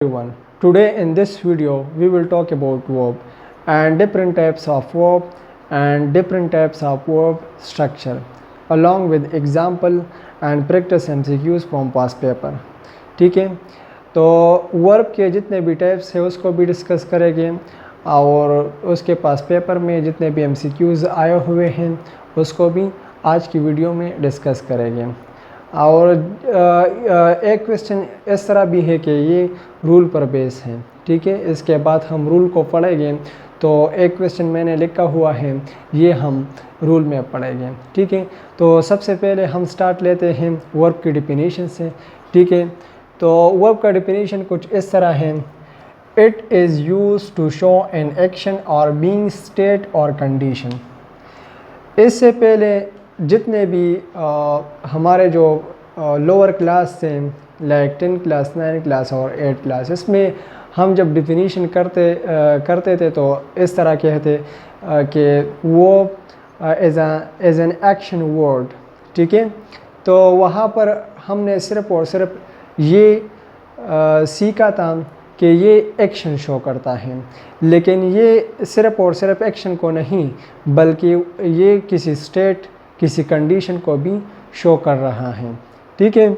Everyone. Today in this video we will talk about verb and different types of verb and different types of verb structure along with example and practice MCQs from past paper. ठीक है, तो verb के जितने भी types है उसको भी discuss करेंगे और उसके पास पेपर में जितने भी MCQs आए हुए हैं उसको भी आज की वीडियो में डिस्कस करेंगे। और एक क्वेश्चन इस तरह भी है कि ये रूल पर बेस है। ठीक है, इसके बाद हम रूल को पढ़ेंगे। तो एक क्वेश्चन मैंने लिखा हुआ है, ये हम रूल में पढ़ेंगे। ठीक है, तो सबसे पहले हम स्टार्ट लेते हैं वर्ब की डिफिनीशन से। ठीक है, तो वर्ब का डिफिनीशन कुछ इस तरह है, it is use to show an action और बीइंग स्टेट और कंडीशन। इससे पहले जितने भी हमारे जो लोअर क्लास से लाइक 10 क्लास 9 क्लास और 8 क्लास, इसमें हम जब डिफिनीशन करते थे तो इस तरह कहते कि वो एज एन एक्शन वर्ड। ठीक है, तो वहाँ पर हमने सिर्फ़ और सिर्फ ये सीखा था कि ये एक्शन शो करता है, लेकिन ये सिर्फ़ और सिर्फ एक्शन को नहीं बल्कि ये किसी स्टेट किसी कंडीशन को भी शो कर रहा है। ठीक है,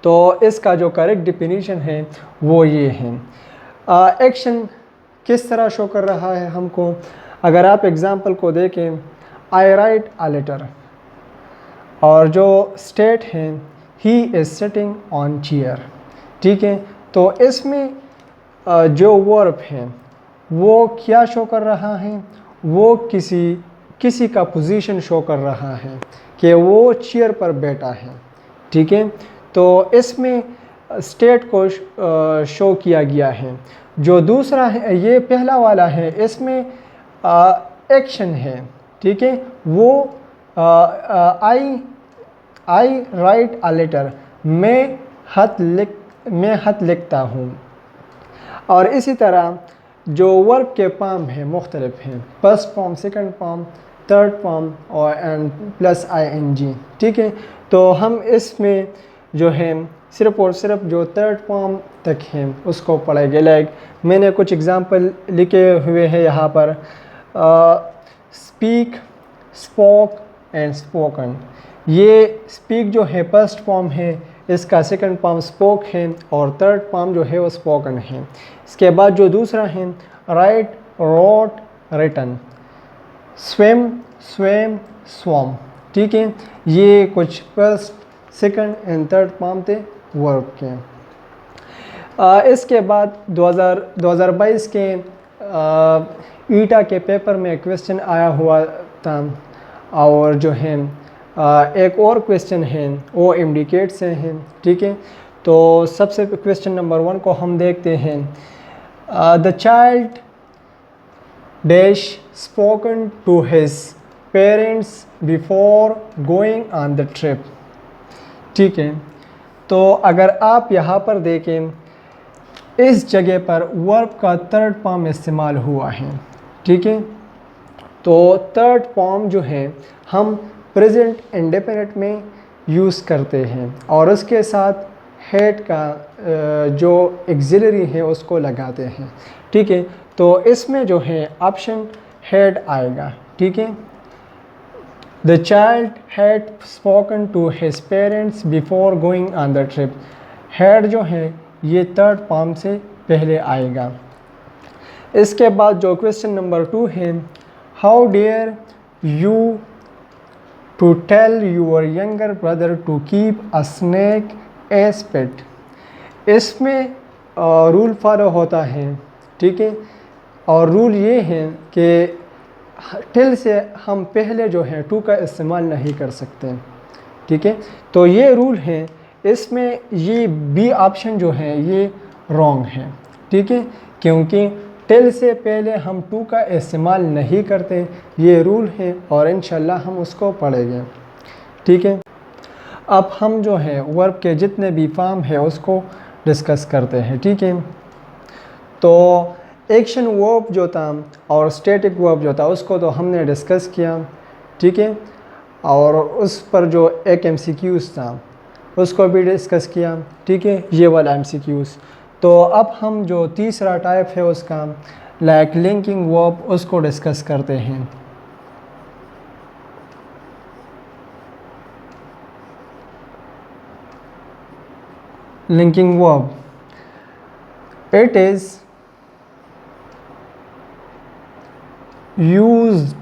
तो इसका जो करेक्ट डिफिनीशन है वो ये है। एक्शन किस तरह शो कर रहा है हमको, अगर आप एग्ज़ाम्पल को देखें, आई राइट अ लेटर, और जो स्टेट है he is sitting on chair. ठीक है, तो इसमें जो वर्ब है वो क्या शो कर रहा है, वो किसी का पोजीशन शो कर रहा है कि वो चेयर पर बैठा है। ठीक है, तो इसमें स्टेट को शो किया गया है। जो दूसरा है, ये पहला वाला है, इसमें एक्शन है। ठीक है, वो आई राइट अ लेटर, मैं खत लिखता हूँ। और इसी तरह जो वर्ब के फॉर्म है मुख्तलिफ हैं, first form, second form, third form और एंड प्लस ING। ठीक है, तो हम इसमें जो है सिर्फ़ और सिर्फ जो थर्ड फॉर्म तक हैं उसको पढ़ेंगे। लाइक मैंने कुछ एग्जांपल लिखे हुए हैं यहाँ पर, स्पीक, स्पोक एंड स्पोकन। ये स्पीक जो है फर्स्ट फॉर्म है, इसका सेकंड फॉर्म स्पोक है और थर्ड फॉर्म जो है वो स्पोकन है। इसके बाद जो दूसरा है, write, wrote, written, swim, swam, swum. ठीक है, ये कुछ first, second and third form थे वर्ब के। इसके बाद 2022 के ईटा के पेपर में क्वेश्चन आया हुआ था, और जो है एक और क्वेश्चन है वो इंडिकेट से हैं। ठीक है, तो सबसे क्वेश्चन नंबर 1 को हम देखते हैं। The child dash spoken to his parents before going on the trip. ठीक है, तो अगर आप यहाँ पर देखें, इस जगह पर वर्ब का थर्ड फॉर्म इस्तेमाल हुआ है। ठीक है, तो थर्ड फॉर्म जो है हम प्रेजेंट इंडेफिनिट में यूज़ करते हैं और उसके साथ हेड का जो एक्सिलरी है उसको लगाते हैं। ठीक है, तो इसमें जो है ऑप्शन हेड आएगा। ठीक है, the child had spoken to his parents before going on the trip. Head जो है ये थर्ड फॉर्म से पहले आएगा। इसके बाद जो क्वेश्चन नंबर 2 है, how dare you to tell your younger brother to keep a snake as pet. इसमें रूल फॉलो होता है। ठीक है, और रूल ये है कि टिल से हम पहले जो है टू का इस्तेमाल नहीं कर सकते। ठीक है, तो ये रूल है, इसमें ये बी ऑप्शन जो है ये रॉन्ग है। ठीक है, क्योंकि टिल से पहले हम टू का इस्तेमाल नहीं करते, ये रूल है और इंशाल्लाह हम उसको पढ़ेंगे। ठीक है, अब हम जो है वर्ब के जितने भी फॉर्म है उसको डिस्कस करते हैं। ठीक है, तो एक्शन वर्ब जो था और स्टैटिक वर्ब जो था उसको तो हमने डिस्कस किया। ठीक है, और उस पर जो एक MCQs था उसको भी डिस्कस किया। ठीक है, ये वाला MCQs। तो अब हम जो तीसरा टाइप है उसका लाइक लिंकिंग वर्ब उसको डिस्कस करते हैं। Linking verb, it is used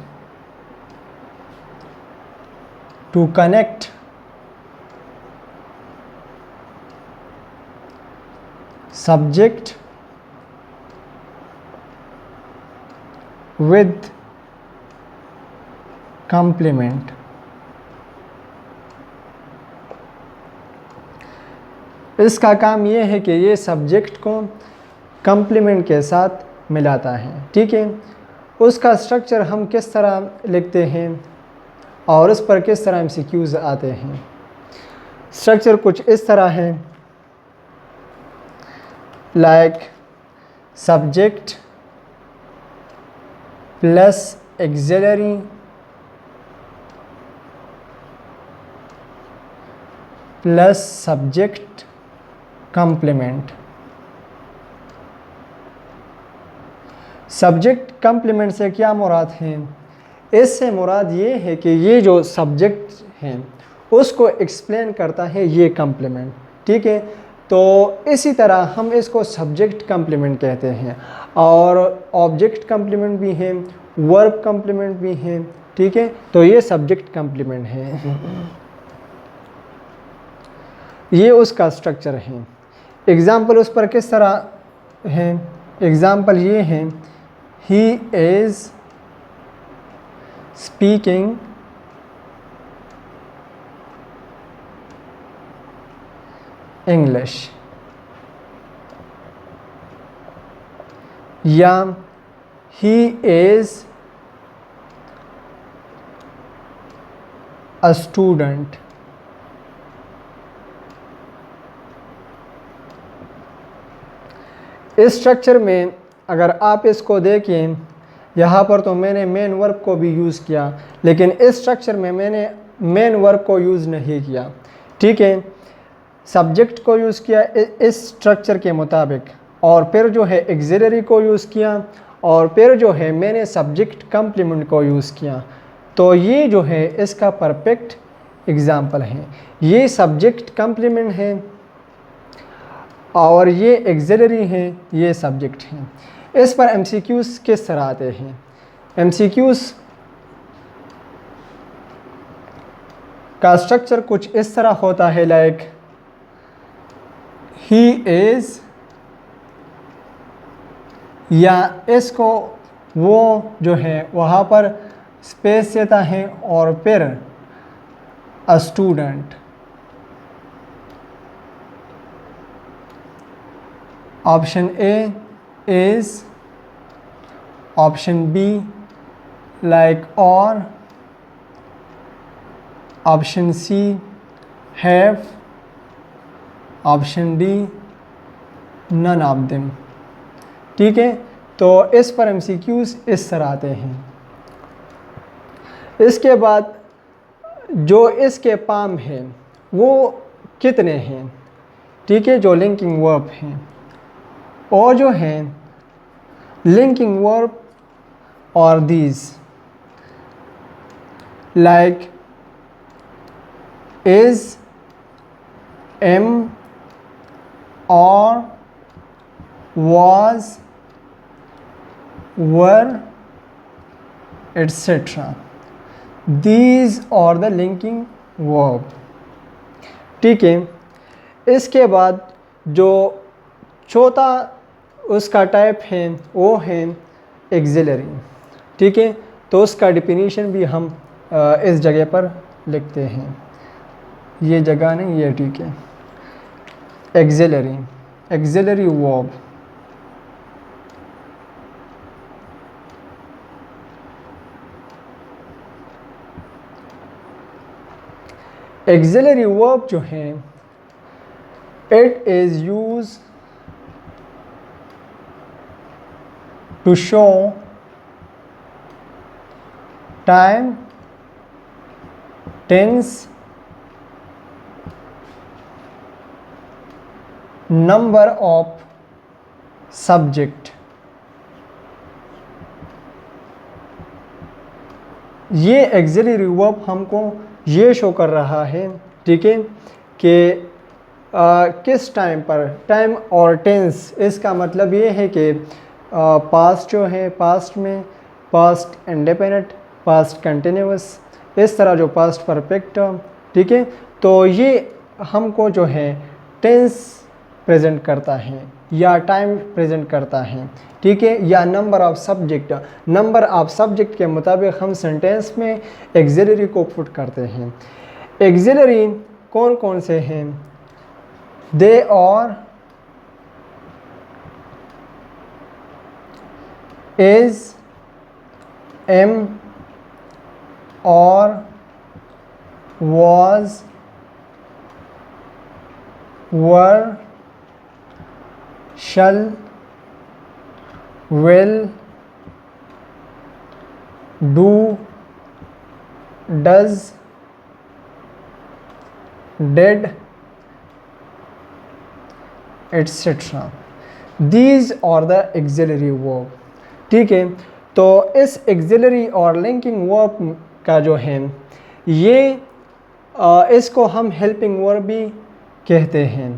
to connect subject with complement। इसका काम ये है कि ये सब्जेक्ट को कंप्लीमेंट के साथ मिलाता है, ठीक है। उसका स्ट्रक्चर हम किस तरह लिखते हैं और उस पर किस तरह एमसीक्यूज आते हैं। स्ट्रक्चर कुछ इस तरह है, like subject plus axillary plus subject complement. Subject complement से क्या मुराद है? इससे मुराद ये है कि ये जो सब्जेक्ट हैं उसको एक्सप्लेन करता है ये कंप्लीमेंट, ठीक है। तो इसी तरह हम इसको सब्जेक्ट कंप्लीमेंट कहते हैं, और ऑब्जेक्ट कंप्लीमेंट भी हैं, वर्ब कंप्लीमेंट भी हैं, ठीक है। तो ये सब्जेक्ट कंप्लीमेंट है, ये उसका स्ट्रक्चर है। एग्ज़ाम्पल उस पर किस तरह है? एग्ज़ाम्पल ये हैं, ही इज़ स्पीकिंग इंग्लिश, या ही इज़ अ स्टूडेंट। इस स्ट्रक्चर में अगर आप इसको देखें, यहाँ पर तो मैंने मेन वर्ब को भी यूज़ किया, लेकिन इस स्ट्रक्चर में मैंने मेन वर्ब को यूज़ नहीं किया, ठीक है। सब्जेक्ट को यूज़ किया इस स्ट्रक्चर के मुताबिक, और फिर जो है एक्सिलरी को यूज़ किया, और फिर जो है मैंने सब्जेक्ट कंप्लीमेंट को यूज़ किया। तो ये जो है इसका परफेक्ट एग्ज़ाम्पल है। ये सब्जेक्ट कंप्लीमेंट है और ये एक्सिलरी हैं, ये सब्जेक्ट हैं। इस पर एमसीक्यूज़ किस तरह आते हैं? एमसीक्यूज़ का स्ट्रक्चर कुछ इस तरह होता है, लाइक ही इज़, या इसको वो जो है वहाँ पर स्पेस देता है और फिर a student. Option A is, option B like और, option C have, option D none of them, ठीक है। तो इस पर एमसीक्यूज़ इस तरह आते हैं। इसके बाद जो इसके पाम हैं वो कितने हैं, ठीक है, जो लिंकिंग वर्ब हैं, और जो हैं लिंकिंग वर्ब और दीज लाइक इज, एम, और, was, were, etc. These are the linking verb, ठीक है। इसके बाद जो चौथा उसका टाइप है वो है एक्सिलरी, ठीक है। तो उसका डिफिनीशन भी हम इस जगह पर लिखते हैं, ये जगह नहीं, ये ठीक है। Auxiliary, auxiliary verb, auxiliary verb जो है it is use to show time, tense, number of subject. ये एक्सिलरी वर्ब हमको ये शो कर रहा है, ठीक है, कि किस टाइम पर, टाइम और टेंस, इसका मतलब ये है कि पास्ट जो है, पास्ट में पास्ट इंडेफिनिट, पास्ट कंटिन्यूअस, इस तरह जो पास्ट परफेक्ट, ठीक है। तो ये हमको जो है टेंस प्रेजेंट करता है या टाइम प्रेजेंट करता है, ठीक है, या number of subject. Number of subject के मुताबिक हम सेंटेंस में एक्सिलरी को पुट करते हैं। एक्सिलरी कौन कौन से हैं? दे और, इज, एम और, was, were, shall, will, do, does, did, etc. These are the auxiliary verb, ठीक है। तो इस auxiliary और linking verb का जो है ये इसको हम हेल्पिंग वर्ब भी कहते हैं।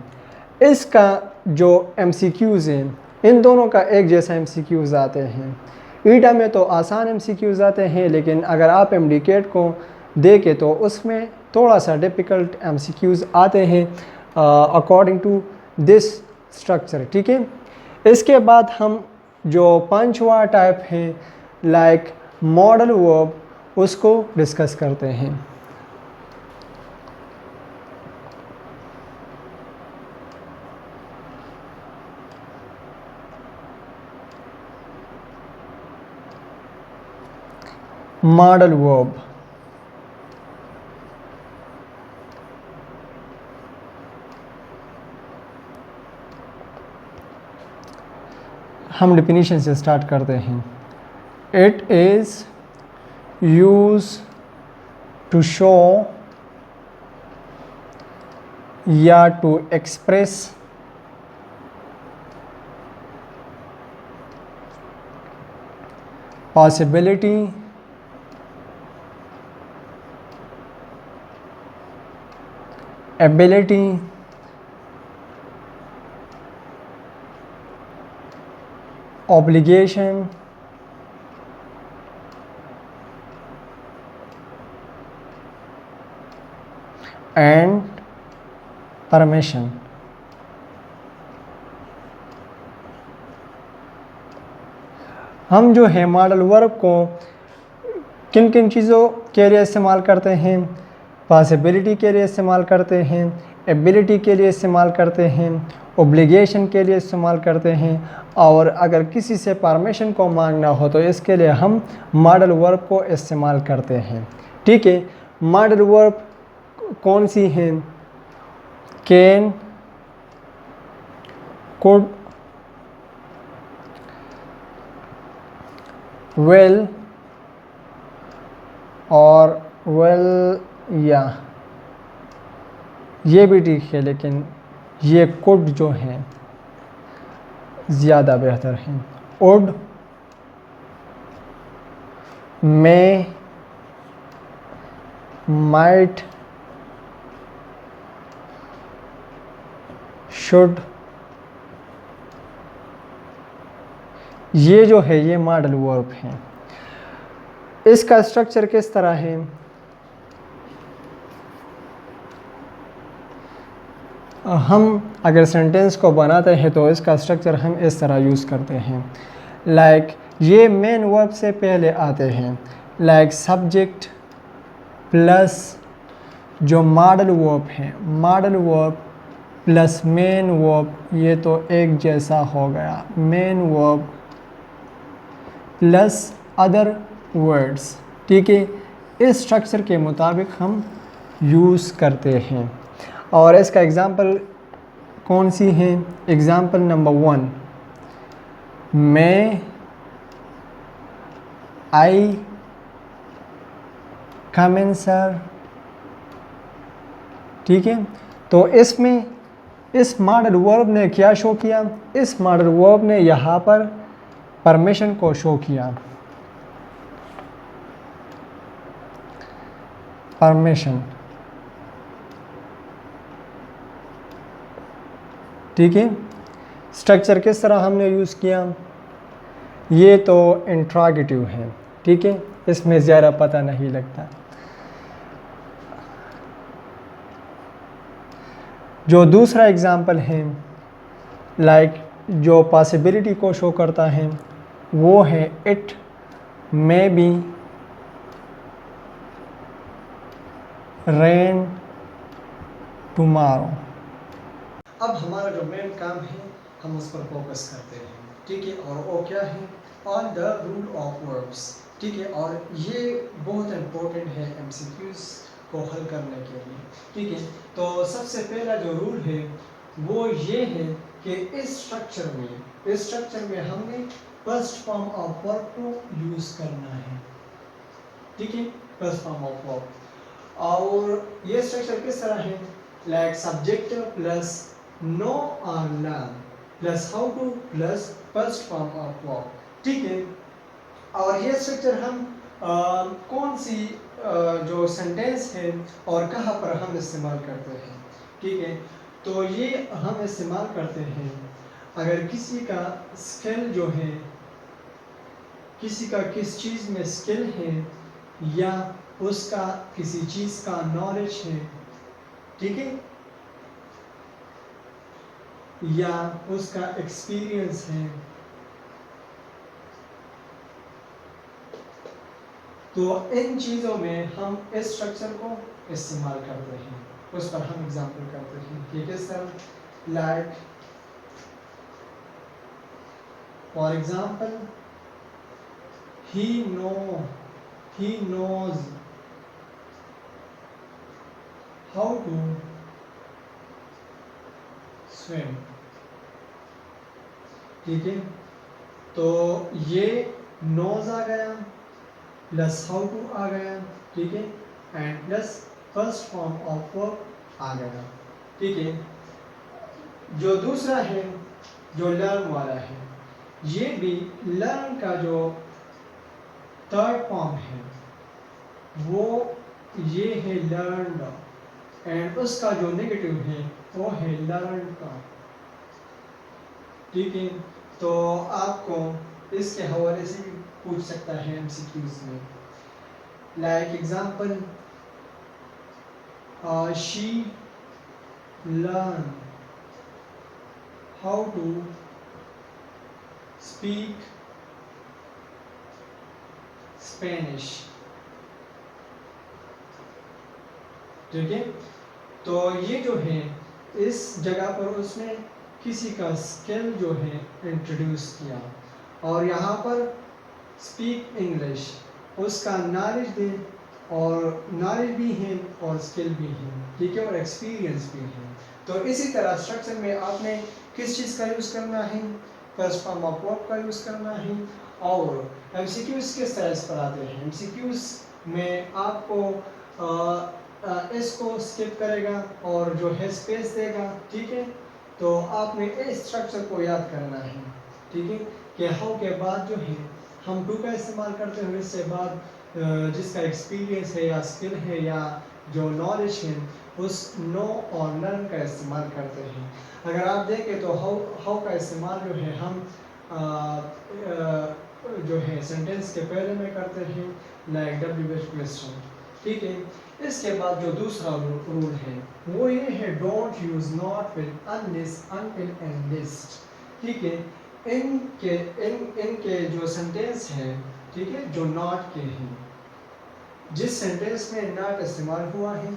इसका जो MCQs हैं, इन दोनों का एक जैसा MCQs आते हैं। ईटा में तो आसान MCQs आते हैं, लेकिन अगर आप MDCAT को देखें तो उसमें थोड़ा सा डिफ़िकल्ट MCQs आते हैं अकॉर्डिंग टू दिस स्ट्रक्चर, ठीक है। इसके बाद हम जो पांचवा टाइप है लाइक मॉडल वर्ब, उसको डिस्कस करते हैं। मॉडल वर्ब, हम डिफिनीशन से स्टार्ट करते हैं। It is use to show या to express possibility, ability, obligation, and permission। हम जो है मॉडल वर्ब को किन किन चीज़ों के लिए इस्तेमाल करते हैं? पॉसिबिलिटी के लिए इस्तेमाल करते हैं, एबिलिटी के लिए इस्तेमाल करते हैं, ओब्लिगेशन के लिए इस्तेमाल करते हैं, और अगर किसी से परमिशन को मांगना हो तो इसके लिए हम मॉडल वर्ब को इस्तेमाल करते हैं, ठीक है। मॉडल वर्ब कौन सी हैं? कैन, कुड, विल और वेल, या ये भी ठीक है, लेकिन ये कुड जो हैं ज़्यादा बेहतर हैं। वुड, मे, माइट, शुड, ये जो है ये मॉडल वर्ब हैं। इसका स्ट्रक्चर किस तरह है? हम अगर सेंटेंस को बनाते हैं तो इसका स्ट्रक्चर हम इस तरह यूज़ करते हैं। लाइक ये मेन वर्ब से पहले आते हैं, लाइक सब्जेक्ट प्लस जो मॉडल वर्ब है, modal verb plus main verb, ये तो एक जैसा हो गया। Main verb plus other words, ठीक है। इस स्ट्रक्चर के मुताबिक हम यूज़ करते हैं। और इसका एग्ज़ाम्पल कौन सी है? एग्ज़ाम्पल नंबर 1, मैं, आई कम इन सर, ठीक है। तो इसमें इस मॉडल वर्ब ने क्या शो किया? इस मॉडल वर्ब ने यहाँ पर परमिशन को शो किया, परमिशन। ठीक है, स्ट्रक्चर किस तरह हमने यूज़ किया? ये तो इंट्रोगेटिव है, ठीक है, इसमें ज़्यादा पता नहीं लगता। जो दूसरा एग्जाम्पल है लाइक जो पॉसिबिलिटी को शो करता है वो है it may be rain tomorrow. अब हमारा जो मेन काम है हम उस पर फोकस करते हैं, ठीक है, और वो क्या है? On the rule of verbs, ठीक है, और ये बहुत इम्पोर्टेंट है एमसीक्यूज को हल करने के लिए, ठीक है। तो सबसे पहला जो रूल है वो ये है कि इस स्ट्रक्चर में हमने फर्स्ट फॉर्म ऑफ वर्ब को यूज करना है, ठीक है, फर्स्ट फॉर्म ऑफ वर्ब। और ये स्ट्रक्चर किस तरह है? लाइक सब्जेक्ट प्लस नो और learn plus how two plus first form of verb, ठीक है। और ये स्ट्रक्चर हम कौन सी जो सेंटेंस है और कहाँ पर हम इस्तेमाल करते हैं, ठीक है। तो ये हम इस्तेमाल करते हैं अगर किसी का स्किल जो है, किसी का किस चीज़ में स्किल है या उसका किसी चीज़ का नॉलेज है, ठीक है, या उसका एक्सपीरियंस है, तो इन चीज़ों में हम इस स्ट्रक्चर को इस्तेमाल करते हैं, उस पर हम एग्जाम्पल करते हैं कि किस तरह। Like for example he knows how to swim, ठीक है। तो ये knows आ गया प्लस हाउ टू आ गया, ठीक है, and plus first form of verb आ गया, ठीक है। जो दूसरा है जो लर्न वाला है, ये भी लर्न का जो थर्ड फॉर्म है वो ये है लर्नड, एंड उसका जो नेगेटिव है वो है लर्न का, ठीक है। तो आपको इसके हवाले से भी पूछ सकता है एमसीक्यूज में। Like example she learn how to speak Spanish, ठीक है। तो ये जो है इस जगह पर उसने किसी का स्किल जो है इंट्रोड्यूस किया, और यहाँ पर स्पीक इंग्लिश उसका नॉलेज दे, और नॉलेज भी है और स्किल भी है, ठीक है, और एक्सपीरियंस भी है। तो इसी तरह स्ट्रक्चर में आपने किस चीज़ का यूज़ करना है? फर्स्ट फॉर्म ऑफ वर्ब का यूज़ करना है। और एमसीक्यूज किस तरह इस पर आते हैं? एमसीक्यूज में आपको इसको स्किप करेगा और जो है स्पेस देगा, ठीक है। तो आपने इस स्ट्रक्चर को याद करना है, ठीक है, कि हाउ के बाद जो है हम डू का इस्तेमाल करते हुए इससे बाद जिसका एक्सपीरियंस है या स्किल है या जो नॉलेज है उस नो और लर्न का इस्तेमाल करते हैं। अगर आप देखें तो हाउ का इस्तेमाल जो है हम जो है सेंटेंस के पहले में करते हैं, लाइक WH क्वेश्चन, ठीक है। इसके बाद जो दूसरा रूल है वो ये है don't use not with unless until and list, ठीक है। इनके जो सेंटेंस है, ठीक है, जो नॉट के हैं, जिस सेंटेंस में नॉट इस्तेमाल हुआ है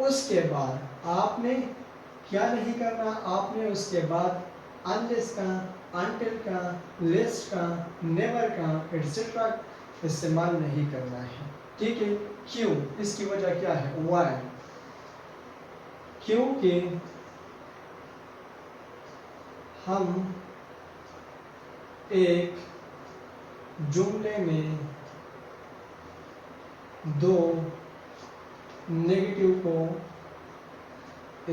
उसके बाद आपने क्या नहीं करना? आपने उसके बाद अनलेस का, अनटिल का, लिस्ट का, नेवर का, एटसेट्रा इस्तेमाल नहीं करना है, ठीक है। क्यों? इसकी वजह क्या है? व्हाई? क्योंकि हम एक जुमले में दो नेगेटिव को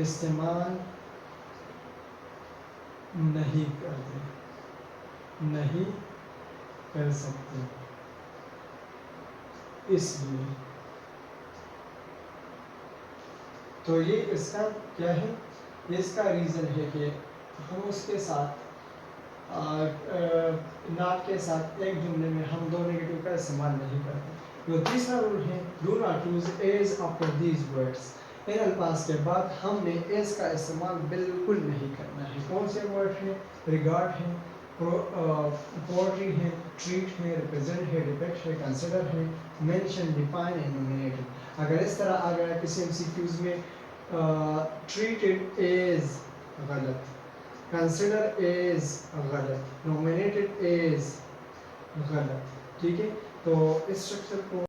इस्तेमाल नहीं करते, नहीं कर सकते, इसलिए। तो ये इसका क्या है, ये इसका रीज़न है कि हम उसके साथ नॉट के साथ एक जुमले में हम दो नेगेटिव का इस्तेमाल नहीं करते। जो तीसरा रूल है, do not use as after these words. इन अल्फाज के बाद हमने एज का इस्तेमाल बिल्कुल नहीं करना है। कौन से वर्ड हैं? रिगार्ड है, पोर्ट्री है, ट्रीट है, रिप्रेजेंट है, डिपेक्ट है, कंसिडर है, मेंशन, डिफाइन एंड नॉमिनेटेड। अगर इस तरह आ गया किसी एमसीक्यूज में ट्रीटेड एज गलत, कंसिडर एज गलत, नॉमिनेटेड एज गलत, ठीक है। तो इस स्ट्रक्चर को